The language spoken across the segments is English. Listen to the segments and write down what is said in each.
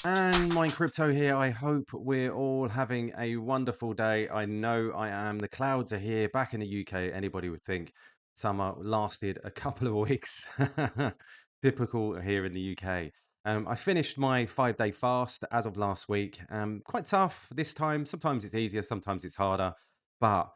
And Mine Crypto here. I hope we're all having a wonderful day. I know I am. The clouds are here back in the UK. Anybody would think summer lasted a couple of weeks. Typical here in the UK. I finished my 5-day fast as of last week. Quite tough this time. Sometimes it's easier, sometimes it's harder, but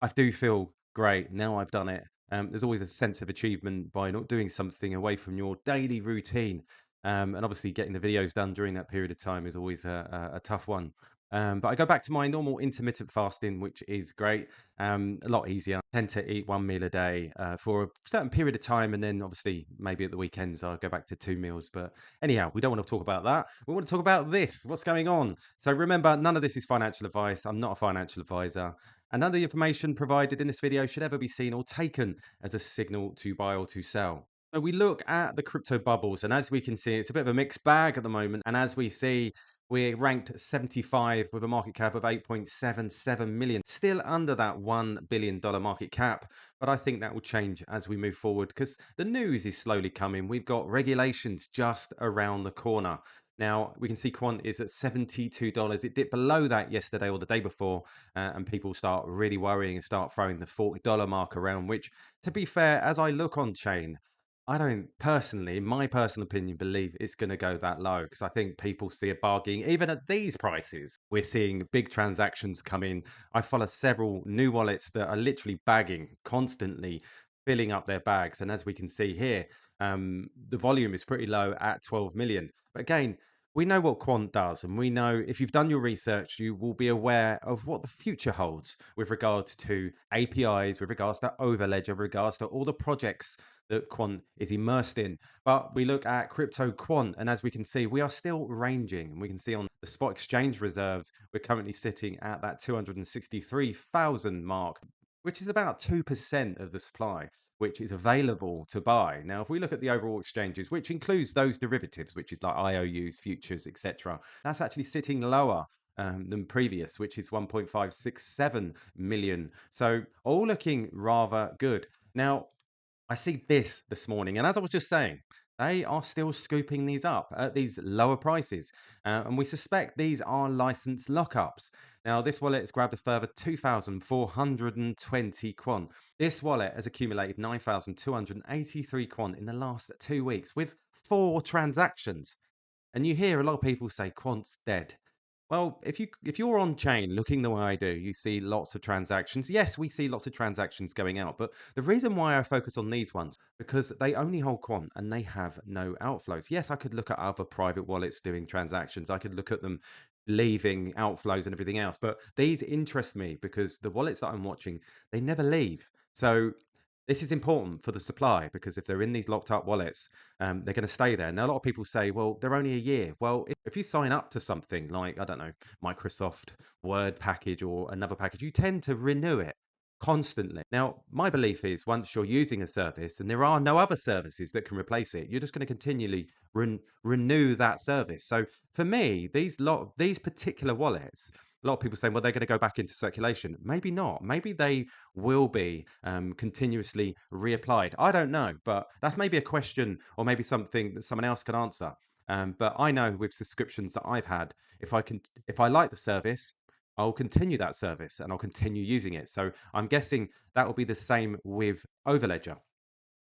I do feel great now I've done it. There's always a sense of achievement by not doing something away from your daily routine. And obviously, getting the videos done during that period of time is always a tough one. But I go back to my normal intermittent fasting, which is great, a lot easier. I tend to eat one meal a day for a certain period of time. And then obviously, maybe at the weekends, I'll go back to 2 meals. But anyhow, we don't want to talk about that. We want to talk about this, what's going on. So remember, none of this is financial advice. I'm not a financial advisor. And none of the information provided in this video should ever be seen or taken as a signal to buy or to sell. So we look at the crypto bubbles, and as we can see, it's a bit of a mixed bag at the moment. And as we see, we're ranked 75 with a market cap of 8.77 million, still under that $1 billion market cap. But I think that will change as we move forward because the news is slowly coming. We've got regulations just around the corner. Now, we can see Quant is at $72. It dipped below that yesterday or the day before, and people start really worrying and start throwing the $40 mark around, which, to be fair, as I look on chain, I don't personally, in my personal opinion, believe it's going to go that low because I think people see a bargain even at these prices. We're seeing big transactions come in. I follow several new wallets that are literally bagging constantly, filling up their bags. And as we can see here, the volume is pretty low at 12 million. But again, we know what Quant does, and we know if you've done your research, you will be aware of what the future holds with regards to APIs, with regards to Overledger, with regards to all the projects that Quant is immersed in. But we look at crypto Quant, and as we can see, we are still ranging. And we can see on the spot exchange reserves, we're currently sitting at that 263,000 mark, which is about 2% of the supply which is available to buy. Now, if we look at the overall exchanges, which includes those derivatives, which is like IOUs, futures, etc., that's actually sitting lower than previous, which is 1.567 million. So all looking rather good. Now, I see this morning, and as I was just saying, they are still scooping these up at these lower prices, and we suspect these are license lockups. Now, this wallet has grabbed a further 2,420 quant. This wallet has accumulated 9,283 quant in the last 2 weeks with 4 transactions. And you hear a lot of people say quant's dead. Well, if you're on chain looking the way I do, you see lots of transactions. Yes, we see lots of transactions going out, but the reason why I focus on these ones because they only hold quant and they have no outflows. Yes, I could look at other private wallets doing transactions. I could look at them leaving outflows and everything else, but these interest me because the wallets that I'm watching, they never leave. So this is important for the supply because if they're in these locked up wallets, they're going to stay there. Now, a lot of people say, well, they're only a year. Well, if you sign up to something like, I don't know, Microsoft Word package or another package, you tend to renew it constantly. Now, my belief is once you're using a service and there are no other services that can replace it, you're just going to continually renew that service. So for me, these particular wallets, a lot of people saying, well, they're going to go back into circulation. Maybe not. Maybe they will be continuously reapplied. I don't know, but that may be a question or maybe something that someone else can answer. But I know with subscriptions that I've had, if I like the service, I'll continue that service and I'll continue using it. So I'm guessing that will be the same with Overledger.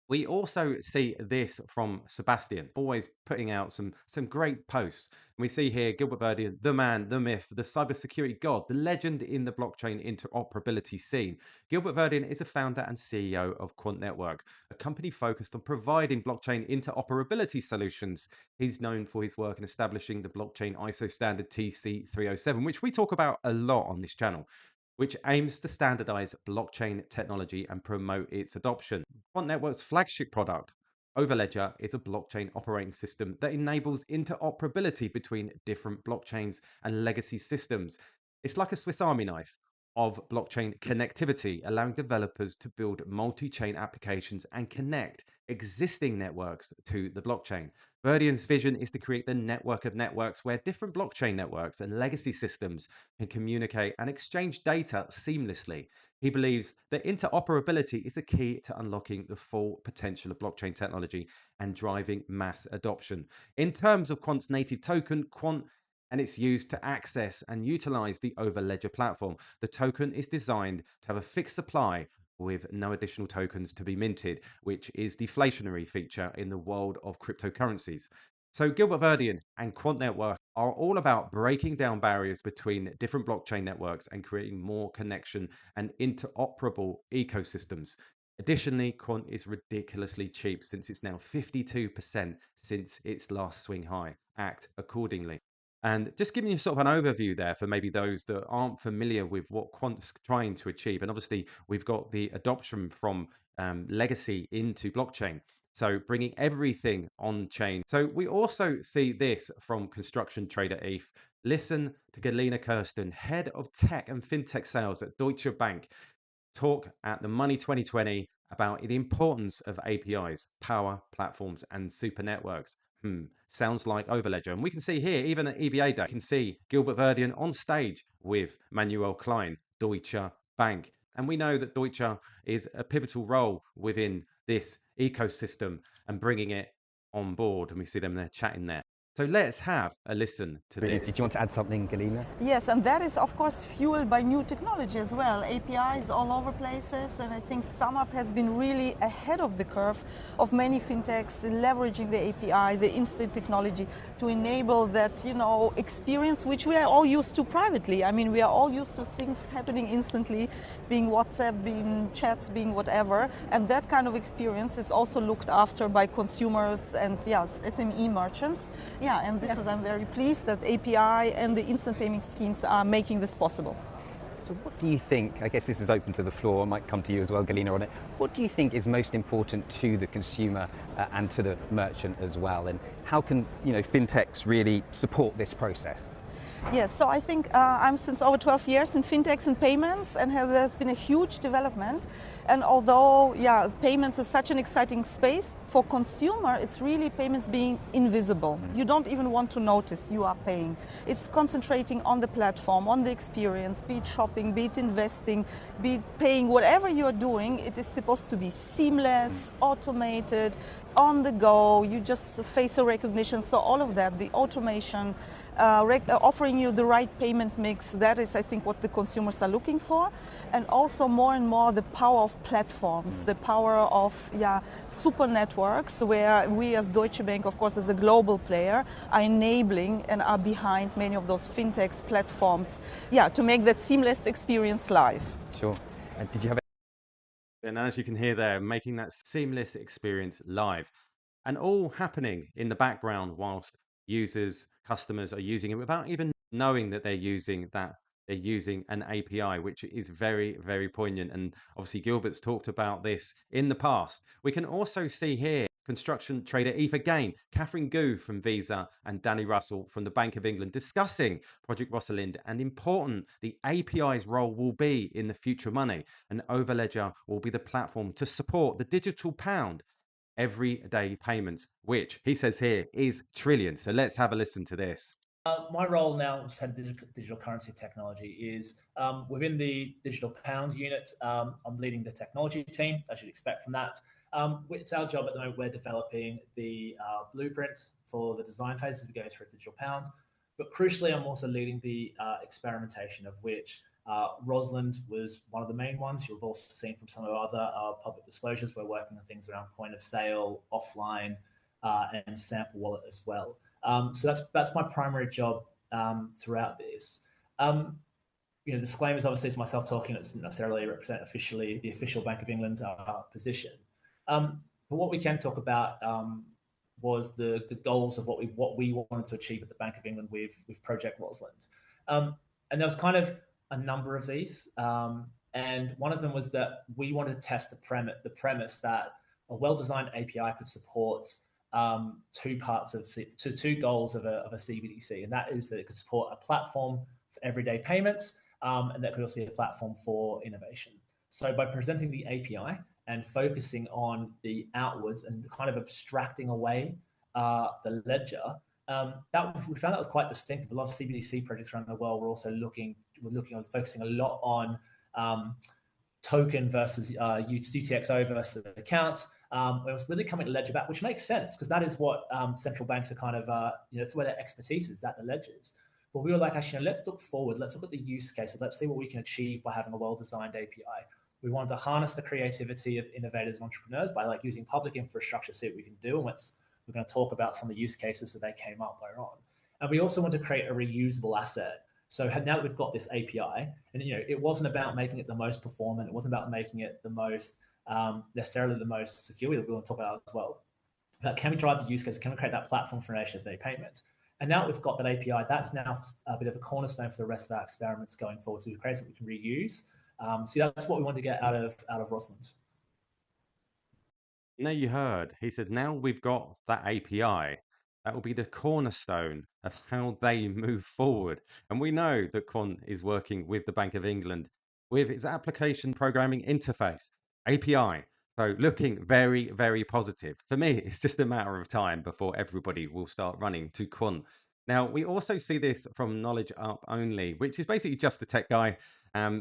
We also see this from Sebastian, always putting out some great posts. And we see here Gilbert Verdian, the man, the myth, the cybersecurity god, the legend in the blockchain interoperability scene. Gilbert Verdian is a founder and CEO of Quant Network, a company focused on providing blockchain interoperability solutions. He's known for his work in establishing the blockchain ISO standard TC307, which we talk about a lot on this channel, which aims to standardize blockchain technology and promote its adoption. Quant Network's flagship product, Overledger, is a blockchain operating system that enables interoperability between different blockchains and legacy systems. It's like a Swiss Army knife of blockchain connectivity, allowing developers to build multi chain applications and connect existing networks to the blockchain. Verdian's vision is to create the network of networks where different blockchain networks and legacy systems can communicate and exchange data seamlessly. He believes that interoperability is a key to unlocking the full potential of blockchain technology and driving mass adoption. In terms of Quant's native token, Quant and it's used to access and utilize the Overledger platform. The token is designed to have a fixed supply with no additional tokens to be minted, which is deflationary feature in the world of cryptocurrencies. So Gilbert Verdian and Quant Network are all about breaking down barriers between different blockchain networks and creating more connection and interoperable ecosystems. Additionally, Quant is ridiculously cheap since it's now 52% since its last swing high. Act accordingly. And just giving you sort of an overview there for maybe those that aren't familiar with what Quant's trying to achieve. And obviously, we've got the adoption from legacy into blockchain. So bringing everything on chain. So we also see this from construction trader ETH. Listen to Galina Kirsten, head of tech and fintech sales at Deutsche Bank, talk at the Money 2020 about the importance of APIs, power platforms, and super networks. Sounds like Overledger. And we can see here, even at EBA Day, you can see Gilbert Verdian on stage with Manuel Klein, Deutsche Bank. And we know that Deutsche is a pivotal role within this ecosystem and bringing it on board. And we see them there chatting there. So let's have a listen to Really, this. did you want to add something, Galina? Yes, and that is of course fueled by new technology as well. APIs all over places, and I think SumUp has been really ahead of the curve of many fintechs leveraging the API, the instant technology to enable that, experience which we are all used to privately. I mean, we are all used to things happening instantly, being WhatsApp, being chats, being whatever, and that kind of experience is also looked after by consumers and yes, SME merchants. Yeah, and this is, I'm very pleased that API and the instant payment schemes are making this possible. So what do you think, I guess this is open to the floor, I might come to you as well, Galina, on it. What do you think is most important to the consumer and to the merchant as well? And how can, fintechs really support this process? Yes, so I think I'm since over 12 years in fintechs and payments, and there's been a huge development. And although, payments is such an exciting space, for consumer, it's really payments being invisible. You don't even want to notice you are paying. It's concentrating on the platform, on the experience, be it shopping, be it investing, be it paying, whatever you're doing, it is supposed to be seamless, automated, on the go, you just facial recognition, so all of that, the automation, offering you the right payment mix, that is, I think, what the consumers are looking for. And also more and more the power of platforms, the power of super networks, where we as Deutsche Bank, of course, as a global player, are enabling and are behind many of those fintechs platforms, to make that seamless experience live. Sure. Did you have And as you can hear there, making that seamless experience live and all happening in the background whilst customers are using it without even knowing that they're using an API, which is very, very poignant. And obviously Gilbert's talked about this in the past. We can also see here construction trader ETH again, Catherine Gu from Visa and Danny Russell from the Bank of England discussing Project Rosalind and important the API's role will be in the future money. And Overledger will be the platform to support the digital pound everyday payments, which he says here is trillions. So let's have a listen to this. My role now as head of digital currency technology is within the digital pound unit. I'm leading the technology team, as you'd expect from that. It's our job at the moment. We're developing the blueprint for the design phase as we go through digital pound. But crucially, I'm also leading the experimentation, of which Rosalind was one of the main ones. You've also seen from some of our other public disclosures, we're working on things around point of sale, offline, and sample wallet as well. So that's my primary job throughout this. Disclaimers, obviously, it's myself talking. It doesn't necessarily represent officially the official Bank of England position. But what we can talk about was the goals of what we wanted to achieve at the Bank of England with Project Rosalind. And there was kind of a number of these. And one of them was that we wanted to test the premise that a well-designed API could support two goals of a CBDC, and that is that it could support a platform for everyday payments, and that could also be a platform for innovation. So by presenting the API and focusing on the outwards and kind of abstracting away the ledger, that we found that was quite distinctive. A lot of CBDC projects around the world were also looking on focusing a lot on token versus UTXO versus account. It was really coming to ledger back, which makes sense because that is what central banks are kind of, that's where their expertise is, that the ledgers. But we were like, actually, let's look forward. Let's look at the use cases. Let's see what we can achieve by having a well-designed API. We wanted to harness the creativity of innovators and entrepreneurs by like using public infrastructure, see what we can do. And we're going to talk about some of the use cases that they came up later on. And we also want to create a reusable asset. So now that we've got this API, and it wasn't about making it the most performant, it wasn't about making it the most necessarily the most secure. We want to talk about as well. But can we drive the use case? Can we create that platform for nation-day payments? And now that we've got that API, that's now a bit of a cornerstone for the rest of our experiments going forward. So we've created something we can reuse. So that's what we want to get out of Rosalind. Now you heard, he said, now we've got that API. That will be the cornerstone of how they move forward. And we know that Quant is working with the Bank of England with its application programming interface, API. So looking very, very positive. For me, it's just a matter of time before everybody will start running to Quant. Now, we also see this from Knowledge Up Only, which is basically just the tech guy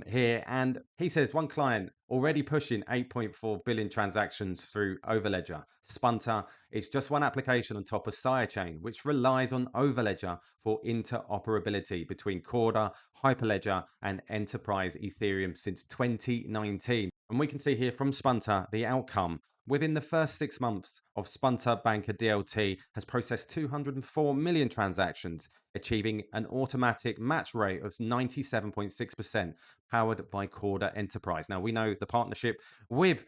here. And he says one client already pushing 8.4 billion transactions through Overledger. Spunter is just one application on top of Sidechain, which relies on Overledger for interoperability between Corda, Hyperledger, and Enterprise Ethereum since 2019. And we can see here from Spunter the outcome. Within the first 6 months of Spunter, Banker DLT has processed 204 million transactions, achieving an automatic match rate of 97.6%, powered by Corda Enterprise. Now, we know the partnership with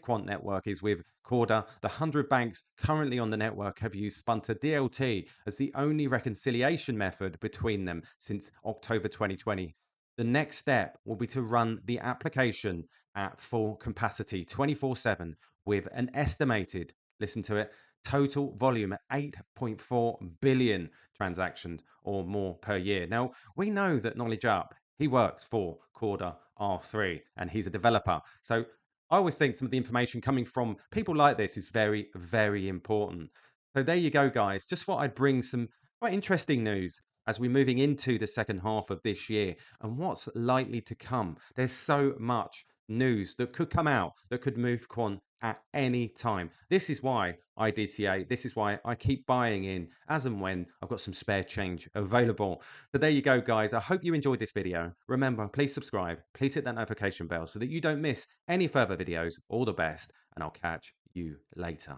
Quant Network is with Corda. The 100 banks currently on the network have used Spunter DLT as the only reconciliation method between them since October 2020. The next step will be to run the application at full capacity 24/7 with an estimated, listen to it, total volume at 8.4 billion transactions or more per year. Now, we know that Knowledge Up, he works for Corda R3 and he's a developer. So I always think some of the information coming from people like this is very, very important. So there you go, guys. Just thought I'd bring some quite interesting news as we're moving into the second half of this year and what's likely to come. There's so much news that could come out that could move Quant at any time. This is why I DCA. This is why I keep buying in as and when I've got some spare change available. So there you go, guys. I hope you enjoyed this video. Remember, please subscribe. Please hit that notification bell so that you don't miss any further videos. All the best, and I'll catch you later.